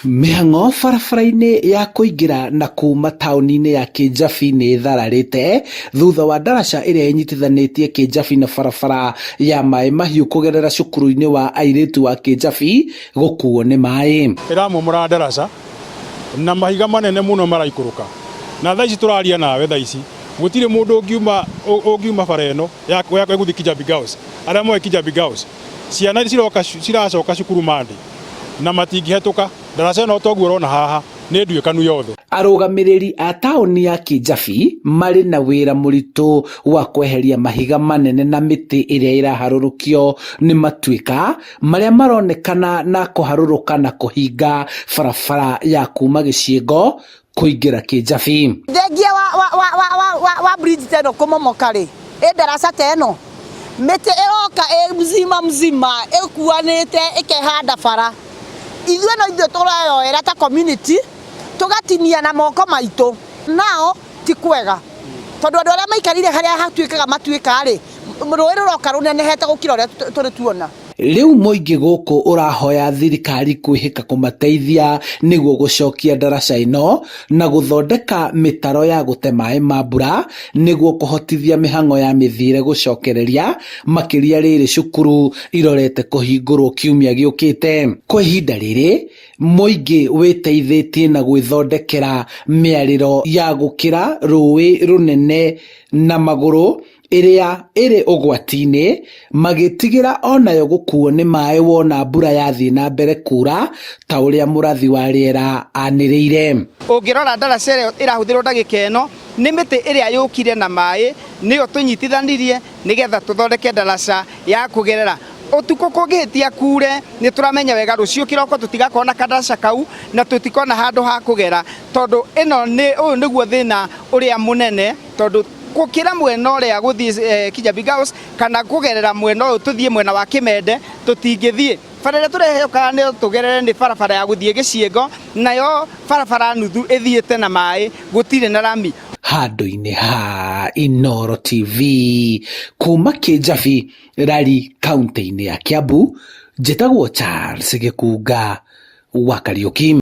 Mĩhang'o barabara-inĩ ya kũingĩra na kuma taũni-inĩ ya Kĩjabi nĩ thararĩte thutha wa ndaraca ĩrĩa ĩnyitithanĩtie Kĩjabi na barabara ya Maĩ Mahiũ kũgerera cukuru-inĩ wa airĩtu wa Kĩjabi gũkuo nĩ maĩ. Ĩramomora ndaraca na mahiga manene mũno maraikũrũka, na thaa ici tũraria nawe thaa ici gũtirĩ mũndũ ũngiuma bara ĩno ya gũthiĩ Kijabi Girls. Arĩa moĩ Kijabi Girls ciana ciracoka cukuru Monday na matingĩhetũka ndaraca ĩno toguo ũrona haha nĩ nduĩkanu yothe. Arũgamĩrĩri a taũni ya Kĩjabi marĩ na wĩra mũritũ wa kweheria mahiga manene na mĩtĩ ĩrĩa ĩraharũrũkio nĩ matuĩka marĩa maronekana na kũharũrũka na kũhinga barabara ya kuma Gĩciĩngo kũingĩra Kĩjabi. Thengia wa bridge teno kũmomoka rĩ, ndaraca teno mĩtĩ ĩroka mzima ĩkuanĩte ĩkehanda bara. Ithuĩ no ithuĩ tũreyoera ta community tũgatinia na moko maitũ, nao ti kwega tondũ andũ arĩa maikarire harĩa hatuĩkaga matuĩka rĩ, rũĩ rũroka rũnenehete gũkĩra ũrĩa tũrĩ tuona. Rĩu mũingĩ gũkũ ũrahoya thirikari kwĩhĩka kũmateithia nĩguo gũcokia ndaraca ĩno na gũthondeka mĩtaro ya gũte maĩ ma mbura nĩguo kũhotithia mĩhang'o ya mĩthiĩre gũcokereria, makĩria rĩrĩ cukuru irorete kũhingũrwo kiumia gĩũkĩte. Kwa ihinda rĩrĩ mũingĩ wĩteithĩtie na gwĩthondekera mĩarĩro ya gũkĩra rũĩ rũnene na magũrũ ĩrĩa ĩrĩ ũgwati-inĩ, magĩtigĩra onayo gũkuo nĩ maĩ wona mbura yathiĩ na mbere kura ta ũrĩa mũrathi wa rĩera anĩrĩire. Ũngĩrora ndaraca ĩrĩa ĩrahũthĩrwo ndagĩka ĩno nĩ mĩtĩ ĩrĩa yũkire na maĩ nĩyo tũnyitithanirie nĩgetha tũthondeke ndaraca ya kũgerera. Ũtukũ kũngĩhĩtia kure nĩ tũramenya wega rũciũ kĩroko tũtigakorwo na kandaraca kau na tũtikona handũ ha kũgera, tondũ ũyũ nĩguo thĩna ũrĩa mũnene, tondũ gũkĩra mwena ũrĩa gũthiĩ Kijabi Girls kana kũgerera mwena ũyũ tũthiĩ mwena wa Kĩmende tũtingĩthiĩ. Bara ĩrĩa tũrehoka nĩ tũgerere nĩ barabara ya gũthiĩ Gĩciĩngo, nayo barabara nuthu ĩthiĩte na maĩ, gũtirĩ na rami. Handũ-inĩ ha Inooro TV kuma Kĩjabi rari kaunti-inĩ ya Kiambu, njĩtagwo Charles Gĩkunga wa Kariũki.